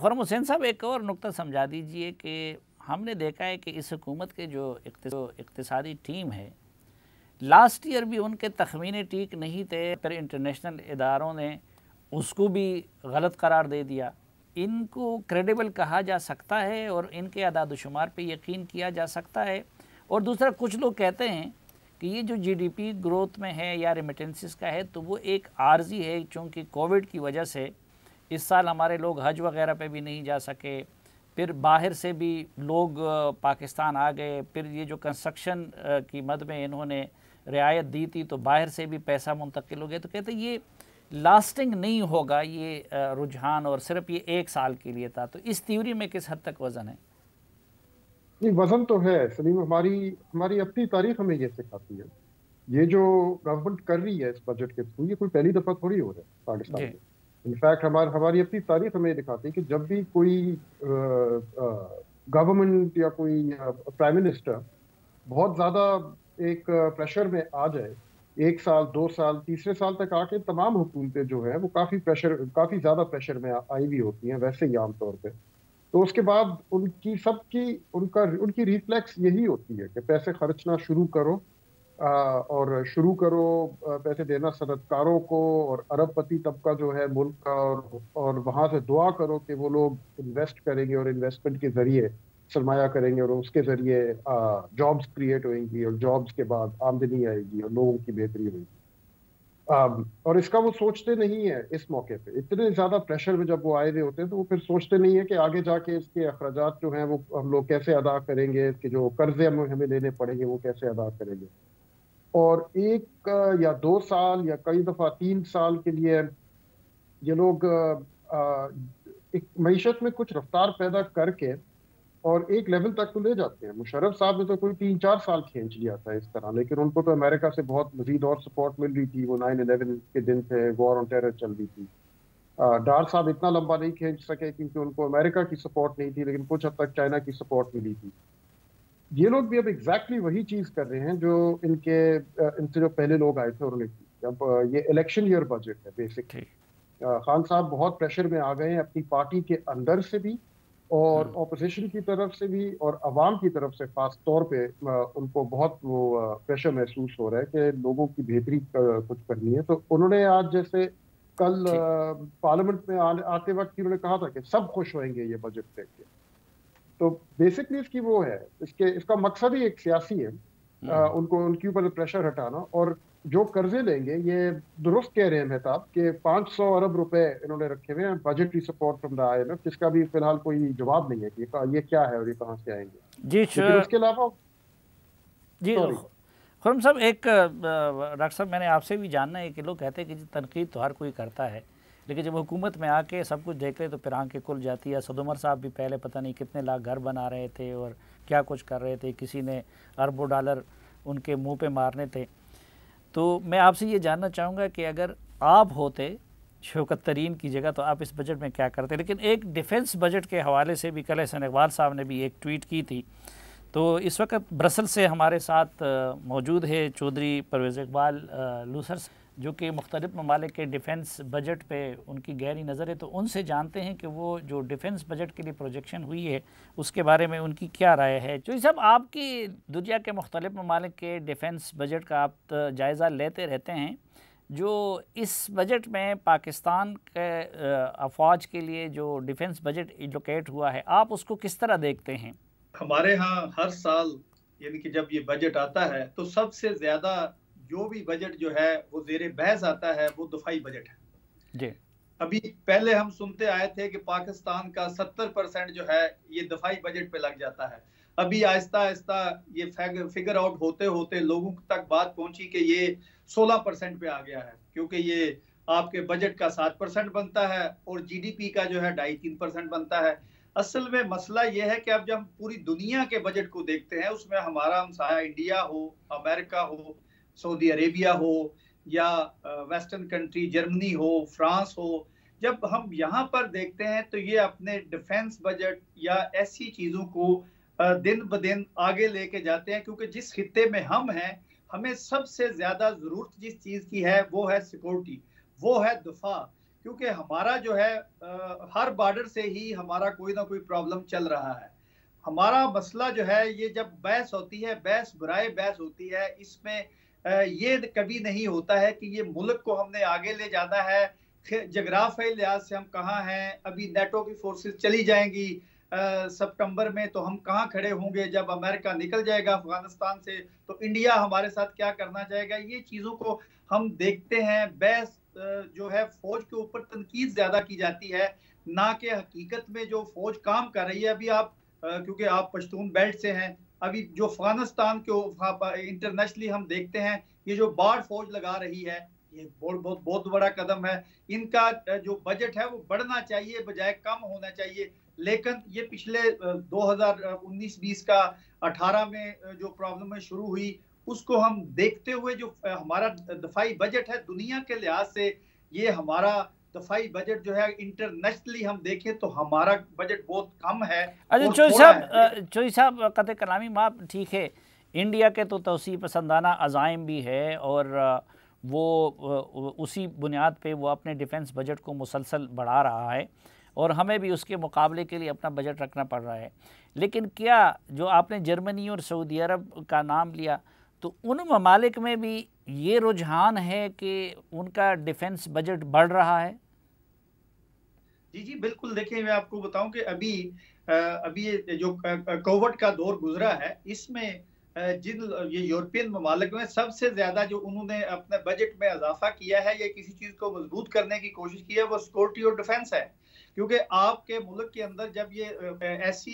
खुर्रम हुसैन साहब, एक और नुक्ता समझा दीजिए कि हमने देखा है कि इस हुकूमत के जो इक़्तिसादी टीम है, लास्ट ईयर भी उनके तखमीने ठीक नहीं थे, फिर इंटरनेशनल इदारों ने उसको भी गलत करार दे दिया। इनको क्रेडिबल कहा जा सकता है और इनके अदाद-ओ-शुमार पे यकीन किया जा सकता है? और दूसरा, कुछ लोग कहते हैं कि ये जो जीडीपी ग्रोथ में है या रेमिटेंसेस का है, तो वो एक आर्जी है, चूँकि कोविड की वजह से इस साल हमारे लोग हज वगैरह पे भी नहीं जा सके, फिर बाहर से भी लोग पाकिस्तान आ गए, फिर ये जो कंस्ट्रक्शन की मद में इन्होंने रियायत दी थी तो बाहर से भी पैसा मुंतकिल हो गया। तो कहते ये लास्टिंग नहीं होगा ये रुझान, और सिर्फ ये एक साल के लिए था। तो इस थ्योरी में किस हद तक वजन है? नहीं, वजन तो है सलीम। हमारी हमारी अपनी तारीख हमें ये सिखाती है। ये जो गवर्नमेंट कर रही है इस बजट के थ्रू, ये कोई पहली दफा थोड़ी हो रहा है पाकिस्तान जी। में। इनफैक्ट हमारी अपनी तारीख हमें ये दिखाती है कि जब भी कोई गवर्नमेंट या कोई प्राइम मिनिस्टर बहुत ज्यादा एक प्रेशर में आ जाए, एक साल, दो साल, तीसरे साल तक आके तमाम हुकूमतें जो है वो काफी ज्यादा प्रेशर में आई हुई होती हैं वैसे ही आमतौर पे। तो उसके बाद उनकी रिफ्लेक्स यही होती है कि पैसे खर्चना शुरू करो, और शुरू करो पैसे देना सनतकारों को और अरबपति तबका जो है मुल्क का, और वहां से दुआ करो कि वो लोग इन्वेस्ट करेंगे और इन्वेस्टमेंट के जरिए सरमाया करेंगे और उसके जरिए जॉब्स क्रिएट होंगी और जॉब्स के बाद आमदनी आएगी और लोगों की बेहतरी होगी। और इसका वो सोचते नहीं है इस मौके पे। इतने ज्यादा प्रेशर में जब वो आए हुए होते हैं तो वो फिर सोचते नहीं है कि आगे जाके इसके अखराजात जो हैं वो हम लोग कैसे अदा करेंगे, इसके जो कर्जे हमें लेने पड़ेंगे वो कैसे अदा करेंगे। और एक या दो साल या कई दफा 3 साल के लिए ये लोग एक मईशत में कुछ रफ्तार पैदा करके और एक लेवल तक तो ले जाते हैं। मुशर्रफ साहब ने तो कोई 3-4 साल खींच लिया था इस तरह, लेकिन उनको तो अमेरिका से बहुत मजीद और सपोर्ट मिल रही थी। वो 9/11 के दिन थे, वॉर ऑन टेरर चल रही थी। डार साहब इतना लंबा नहीं खींच सके क्योंकि उनको अमेरिका की सपोर्ट नहीं थी, लेकिन कुछ हद तक चाइना की सपोर्ट मिली थी। ये लोग भी अब एग्जैक्टली वही चीज कर रहे हैं जो इनसे जो पहले लोग आए थे उन्होंने की। अब ये इलेक्शन ईयर बजट है बेसिकली। खान साहब बहुत प्रेशर में आ गए हैं अपनी पार्टी के अंदर से भी और ऑपोजिशन की तरफ से भी और अवाम की तरफ से खास तौर पे। उनको बहुत वो प्रेशर महसूस हो रहा है कि लोगों की बेहतरी कुछ करनी है। तो उन्होंने आज जैसे कल पार्लियामेंट में आते वक्त उन्होंने कहा था कि सब खुश होंगे ये बजट देख के। तो बेसिकली इसकी वो है, इसका मकसद ही एक सियासी है, उनको उनके ऊपर प्रेशर हटाना। और जो कर्जे लेंगे, ये दुरुस्त कह रहे हैं मेहताब कि 500 अरब रुपए इन्होंने रखे हुए हैं budgetary support from the IMF, जिसका भी फिलहाल कोई जवाब नहीं है कि ये क्या है और ये कहाँ से आएंगे। जी लेकिन उसके अलावा जी खुर्रम साहब, एक डॉक्टर साहब मैंने आपसे भी जानना है कि लोग कहते हैं कि जी तनकीद तो हर कोई करता है, लेकिन जब हुकूमत में आके सब कुछ देख ले तो फिर आंखें खुल जाती है। सद उमर साहब भी पहले पता नहीं कितने लाख घर बना रहे थे और क्या कुछ कर रहे थे, किसी ने अरबों डॉलर उनके मुंह पे मारने थे। तो मैं आपसे ये जानना चाहूँगा कि अगर आप होते शौकत तरीन की जगह तो आप इस बजट में क्या करते। लेकिन एक डिफेंस बजट के हवाले से भी कल एहसन इकबाल साहब ने भी एक ट्वीट की थी। तो इस वक्त ब्रसल से हमारे साथ मौजूद है चौधरी परवेज़ इकबाल लूसर, जो कि मुख्तलिफ़ ममालिक के डिफेंस बजट पे उनकी गहरी नज़र है। तो उनसे जानते हैं कि वो जो डिफेंस बजट के लिए प्रोजेक्शन हुई है उसके बारे में उनकी क्या राय है। चौधरी साहब, आपकी दुनिया के मुख्तलिफ़ ममालिक के डिफेंस बजट का आप जायज़ा लेते रहते हैं, जो इस बजट में पाकिस्तान के अफवाज के लिए जो डिफेंस बजट एलोकेट हुआ है, आप उसको किस तरह देखते हैं? हमारे यहाँ हर साल यानी कि जब ये बजट आता है तो सबसे ज्यादा जो भी बजट जो है वो जेरे बहस आता है वो दफाई बजट है जी। अभी पहले हम सुनते आए थे कि पाकिस्तान का 70% जो है ये दफाई बजट पे लग जाता है। अभी आहिस्ता आहिस्ता ये फिगर आउट होते होते लोगों तक बात पहुंची कि ये 16% पे आ गया है, क्योंकि ये आपके बजट का 7% बनता है और जीडीपी का जो है 2.5-3% बनता है। असल में मसला ये है कि अब जब हम पूरी दुनिया के बजट को देखते हैं उसमें हमारा हमसाया इंडिया हो, अमेरिका हो, सऊदी अरेबिया हो या वेस्टर्न कंट्री जर्मनी हो, फ्रांस हो, जब हम यहाँ पर देखते हैं तो ये अपने डिफेंस बजट या ऐसी चीजों को दिन ब दिन आगे लेके जाते हैं, क्योंकि जिस खित्ते में हम हैं हमें सबसे ज्यादा जरूरत जिस चीज की है वो है सिक्योरिटी, वो है दफा। क्योंकि हमारा जो है हर बॉर्डर से ही हमारा कोई ना कोई प्रॉब्लम चल रहा है। हमारा मसला जो है, ये जब बहस होती है, बहस बुराए बहस होती है, इसमें ये कभी नहीं होता है कि ये मुल्क को हमने आगे ले जाना है, जगराफी लिहाज से हम कहाँ हैं, अभी नेटो की फोर्सेस चली जाएंगी सितंबर में, तो हम कहाँ खड़े होंगे, जब अमेरिका निकल जाएगा अफगानिस्तान से तो इंडिया हमारे साथ क्या करना चाहेगा। ये चीजों को हम देखते हैं। बहस जो है फौज के ऊपर तनकीद ज्यादा की जाती है, ना कि हकीकत में जो फौज काम कर रही है। अभी आप क्योंकि आप पश्तून बेल्ट से हैं, अभी जो अफगानिस्तान के इंटरनेशनली हम देखते हैं, ये जो बाढ़ फौज लगा रही है, ये बहुत बड़ा कदम है। इनका जो बजट है वो बढ़ना चाहिए बजाय कम होना चाहिए। लेकिन ये पिछले 2019-20 का 18 में जो प्रॉब्लम शुरू हुई, उसको हम देखते हुए जो हमारा दफाई बजट है, दुनिया के लिहाज से ये हमारा दफाई बजट जो है इंटरनेशनली हम देखें तो हमारा बजट बहुत कम है। अच्छा चौधरी साहब कतई कलामी माप ठीक है, इंडिया के तो तवसी पसंदाना अज़ाइम भी है और वो उसी बुनियाद पे वो अपने डिफेंस बजट को मुसलसल बढ़ा रहा है और हमें भी उसके मुकाबले के लिए अपना बजट रखना पड़ रहा है। लेकिन क्या जो आपने जर्मनी और सऊदी अरब का नाम लिया, तो उन ममालिक में भी ये रुझान है कि उनका डिफेंस बजट बढ़ रहा है? जी बिल्कुल। देखिए, मैं आपको बताऊं कि अभी जो कोविड का दौर गुजरा है, इसमें जिन ये यूरोपियन ममालिक में सबसे ज्यादा जो उन्होंने अपने बजट में इजाफा किया है या किसी चीज को मजबूत करने की कोशिश की है, वो सिक्योरिटी और डिफेंस है। क्योंकि आपके मुल्क के अंदर जब ये ऐसी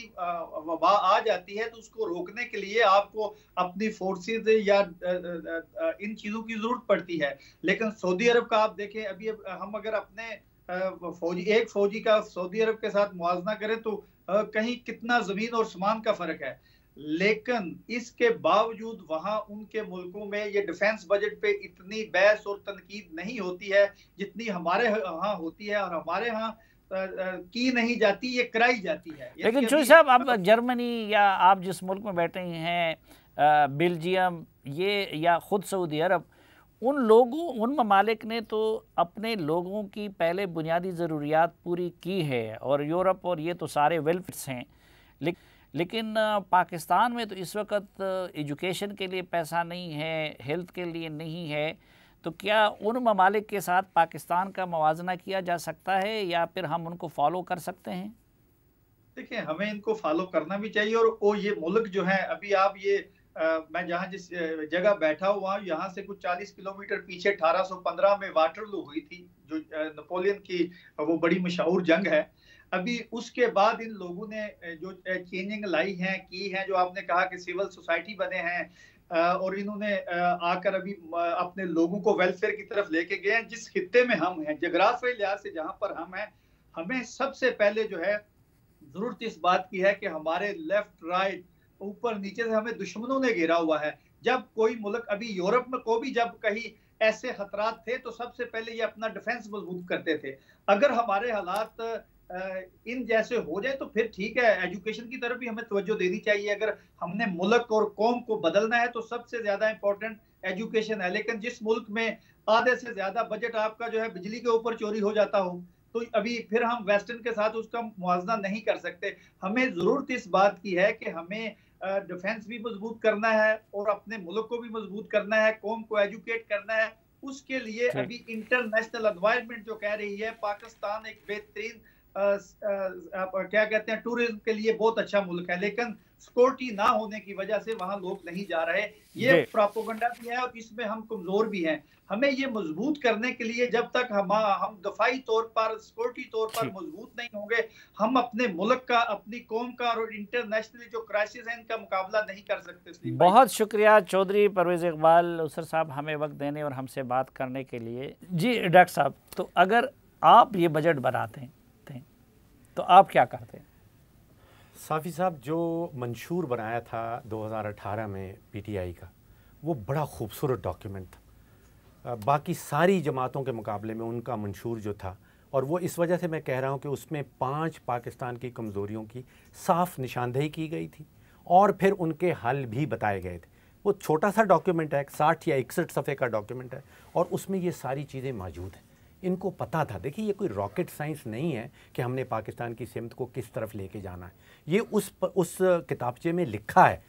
वबा आ जाती है तो उसको रोकने के लिए आपको अपनी फोर्सेज या इन चीजों की जरूरत पड़ती है। लेकिन सऊदी अरब का आप देखें, अभी हम अगर अपने एक फौजी का सऊदी अरब के साथ मुआवजा करें तो कहीं कितना जमीन और आसमान का फर्क है। लेकिन इसके बावजूद वहां उनके मुल्कों में ये डिफेंस बजट पे इतनी बहस और तनकीद नहीं होती है जितनी हमारे यहाँ होती है, और हमारे यहाँ की नहीं जाती, ये कराई जाती है। लेकिन चौधरी साहब, अब जर्मनी या आप जिस मुल्क में बैठे हैं, बेल्जियम ये या खुद सऊदी अरब, उन ममालिक ने तो अपने लोगों की पहले बुनियादी ज़रूरियात पूरी की है, और यूरोप और ये तो सारे वेलफेयर्स हैं। लेकिन पाकिस्तान में तो इस वक्त एजुकेशन के लिए पैसा नहीं है, हेल्थ के लिए नहीं है। तो क्या उन ममालिक के साथ पाकिस्तान का मवाजना किया जा सकता है या फिर हम उनको फॉलो कर सकते हैं? देखिए, हमें इनको फॉलो करना भी चाहिए। और वो ये मुल्क जो है, अभी आप ये मैं जहाँ जिस जगह बैठा हुआ हूँ, यहाँ से कुछ 40 किलोमीटर पीछे 1815 में वाटरलू हुई थी, जो नेपोलियन की वो बड़ी मशहूर जंग है। अभी उसके बाद इन लोगों ने जो चेंजिंग लाई है की है, जो आपने कहा कि सिविल सोसाइटी बने हैं, और इन्होंने आकर अभी अपने लोगों को वेलफेयर की तरफ लेके गए हैं। जिस खित्ते में हम हैं, जोग्राफी लिहाज से जहां पर हम हैं, हमें सबसे पहले जो है जरूरत इस बात की है कि हमारे लेफ्ट राइट ऊपर नीचे से हमें दुश्मनों ने घेरा हुआ है। जब कोई मुल्क, अभी यूरोप में को भी जब कहीं ऐसे खतरात थे तो सबसे पहले ये अपना डिफेंस मजबूत करते थे। अगर हमारे हालात इन जैसे हो जाए तो फिर ठीक है, एजुकेशन की तरफ भी हमें तवज्जो देनी चाहिए। अगर हमने मुल्क और कौम को बदलना है तो सबसे ज्यादा इंपॉर्टेंट एजुकेशन है। लेकिन जिस मुल्क में आधे से ज्यादा बजट आपका जो है बिजली के ऊपर चोरी हो जाता हो, तो अभी फिर हम वेस्टर्न के साथ उसका मुआवजा नहीं कर सकते। हमें जरूरत इस बात की है कि हमें डिफेंस भी मजबूत करना है और अपने मुल्क को भी मजबूत करना है, कौम को एजुकेट करना है। उसके लिए अभी इंटरनेशनल एनवायरनमेंट जो कह रही है, पाकिस्तान एक बेहतरीन क्या कहते हैं, टूरिज्म के लिए बहुत अच्छा मुल्क है, लेकिन सिक्योरिटी ना होने की वजह से वहां लोग नहीं जा रहे। ये प्रोपेगेंडा भी है और इसमें हम कमजोर भी हैं। हमें ये मजबूत करने के लिए जब तक हम दफाई तौर पर, सिक्योरिटी तौर पर मजबूत नहीं होंगे, हम अपने मुल्क का, अपनी कौम का और इंटरनेशनली जो क्राइसिस है इनका मुकाबला नहीं कर सकते। बहुत शुक्रिया चौधरी परवेज इकबाल उसर साहब, हमें वक्त देने और हमसे बात करने के लिए। जी डॉक्टर साहब, तो अगर आप ये बजट बनाते हैं तो आप क्या करते हैं? साफ़ी साहब, जो मंशूर बनाया था 2018 में पीटीआई का, वो बड़ा खूबसूरत डॉक्यूमेंट था। बाकी सारी जमातों के मुकाबले में उनका मंशूर जो था, और वो इस वजह से मैं कह रहा हूँ कि उसमें 5 पाकिस्तान की कमज़ोरियों की साफ़ निशानदेही की गई थी और फिर उनके हल भी बताए गए थे। वो छोटा सा डॉक्यूमेंट है, 60 या 61 सफ़े का डॉक्यूमेंट है, और उसमें ये सारी चीज़ें मौजूद हैं। इनको पता था। देखिए ये कोई रॉकेट साइंस नहीं है कि हमने पाकिस्तान की सिमत को किस तरफ लेके जाना है, ये उस किताबचे में लिखा है।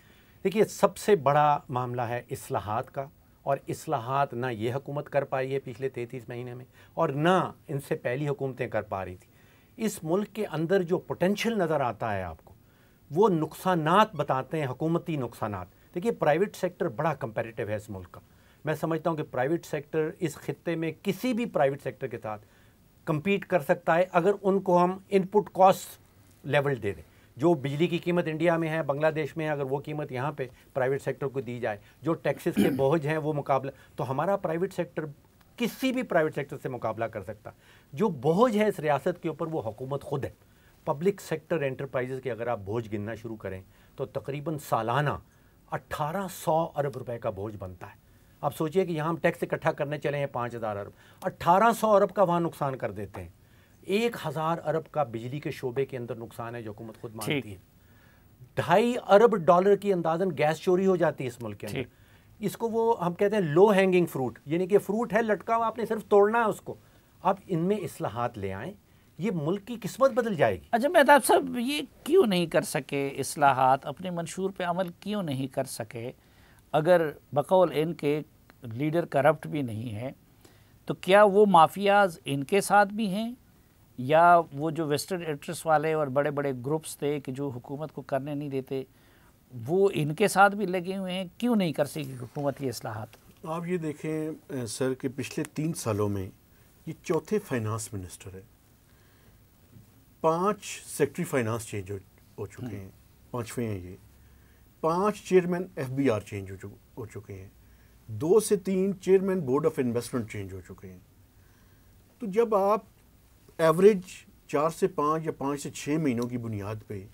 देखिए सबसे बड़ा मामला है इस्लाहात का, और इस्लाहात ना ये हुकूमत कर पाई है पिछले 33 महीने में, और ना इनसे पहली हुकूमतें कर पा रही थी। इस मुल्क के अंदर जो पोटेंशियल नज़र आता है आपको, वो नुकसानात बताते हैं, हुकूमती नुकसानात। देखिए प्राइवेट सेक्टर बड़ा कंपैरेटिव है इस मुल्क का। मैं समझता हूँ कि प्राइवेट सेक्टर इस खित्ते में किसी भी प्राइवेट सेक्टर के साथ compete कर सकता है अगर उनको हम इनपुट कॉस्ट लेवल दे दें। जो बिजली की कीमत इंडिया में है, बांग्लादेश में है, अगर वो कीमत यहाँ पे प्राइवेट सेक्टर को दी जाए, जो टैक्सेस के बोझ हैं वो मुकाबला, तो हमारा प्राइवेट सेक्टर किसी भी प्राइवेट सेक्टर से मुकाबला कर सकता। जो बोझ है इस रियासत के ऊपर वो हुकूमत खुद है। पब्लिक सेक्टर एंटरप्राइजेज़ के अगर आप बोझ गिनना शुरू करें तो तकरीबन सालाना 1800 अरब रुपए का बोझ बनता है। आप सोचिए कि यहाँ हम टैक्स इकट्ठा करने चले हैं 5000 अरब, 1800 अरब का वहाँ नुकसान कर देते हैं। 1000 अरब का बिजली के शोबे के अंदर नुकसान है जो हुकूमत खुद मानती है। 2.5 अरब डॉलर की अंदाजन गैस चोरी हो जाती है इस मुल्क के अंदर। इसको वो हम कहते हैं लो हैंगिंग फ्रूट, यानी कि फ्रूट है लटका हुआ, आपने सिर्फ तोड़ना है उसको। आप इनमें इस्लाहात ले आएँ, ये मुल्क की किस्मत बदल जाएगी। अच्छा मेहताब साहब, ये क्यों नहीं कर सके इस्लाहात, अपने मंशूर पे अमल क्यों नहीं कर सके? अगर बकौल इनके लीडर करप्ट भी नहीं है तो क्या वो माफियाज इनके साथ भी हैं, या वो जो वेस्टेड इंटरेस्ट वाले और बड़े बड़े ग्रुप्स थे कि जो हुकूमत को करने नहीं देते, वो इनके साथ भी लगे हुए हैं? क्यों नहीं कर सकी हुकूमत ये इस्लाहात? आप ये देखें सर कि पिछले 3 सालों में ये चौथे फाइनेंस मिनिस्टर है। 5 सेक्रेटरी फाइनेंस चेंज हो चुके हैं, 5वें हैं ये। 5 चेयरमैन FBR चेंज हो चुके हैं। 2 से 3 chairman board of investment change हो चुके हैं। तो जब आप एवरेज 4 से 5 या 5 से 6 महीनों की बुनियाद पे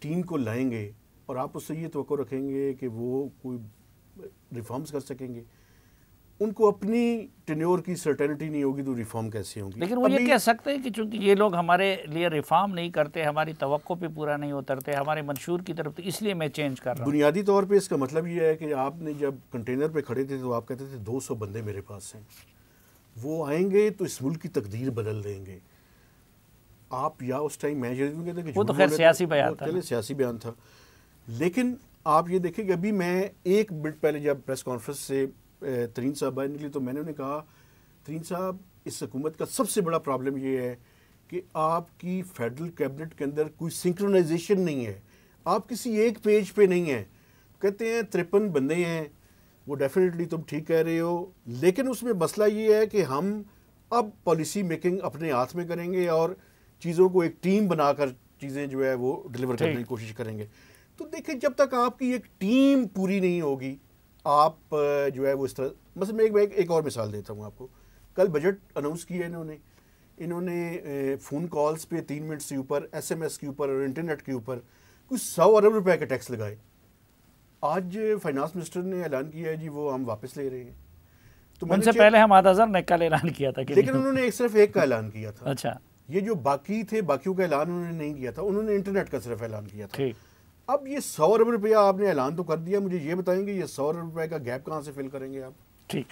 टीम को लाएंगे और आप उससे ये तवक्को रखेंगे कि वो कोई रिफॉर्म्स कर सकेंगे, उनको अपनी टेन्योर की सर्टेनिटी नहीं होगी तो रिफॉर्म कैसे होंगी? लेकिन वो ये कह सकते हैं कि चूंकि ये लोग हमारे लिए रिफॉर्म नहीं करते, हमारी तवक्को पे पूरा नहीं उतरते, हमारे मंशूर की तरफ, तो इसलिए मैं चेंज कर रहा हूँ। बुनियादी तौर पे इसका मतलब ये है कि आपने जब कंटेनर पे खड़े थे तो आप कहते थे 200 बंदे मेरे पास हैं, वो आएंगे तो इस मुल्क की तकदीर बदल देंगे। आप या उस टाइम मैं कहते कि वो तो खैर सियासी बयान था, चले सियासी बयान था। लेकिन आप ये देखें कि अभी मैं 1 मिनट पहले जब प्रेस कॉन्फ्रेंस से तरीन साहब बाहर निकली तो मैंने उन्हें कहा, तरीन साहब इस हुकूमत का सबसे बड़ा प्रॉब्लम ये है कि आपकी फेडरल कैबिनेट के अंदर कोई सिंक्रोनाइजेशन नहीं है, आप किसी एक पेज पे नहीं है। कहते हैं 53 बंदे हैं, वो डेफिनेटली तुम ठीक कह रहे हो, लेकिन उसमें मसला ये है कि हम अब पॉलिसी मेकिंग अपने हाथ में करेंगे और चीज़ों को एक टीम बनाकर चीज़ें जो है वो डिलीवर करने की कोशिश करेंगे। तो देखिए जब तक आपकी एक टीम पूरी नहीं होगी, आप जो है वो इस तरह, मतलब मैं एक और मिसाल देता हूँ आपको। कल बजट अनाउंस किया इन्होंने फ़ोन कॉल्स पे 3 मिनट से ऊपर, SMS के ऊपर और इंटरनेट के ऊपर कुछ 100 अरब रुपए का टैक्स लगाए। आज फाइनेंस मिनिस्टर ने ऐलान किया है जी वो हम वापस ले रहे हैं। तो उनसे पहले हम आधा ने कल ऐलान किया था कि लेकिन उन्होंने सिर्फ एक का ऐलान किया था। अच्छा, ये जो बाकी थे, बाकियों का ऐलान उन्होंने नहीं किया था, उन्होंने इंटरनेट का सिर्फ ऐलान किया था। अब ये 100 अरब रुपया आपने ऐलान तो कर दिया, मुझे ये बताएंगे ये 100 अरब रुपये का गैप कहाँ से फिल करेंगे आप? ठीक।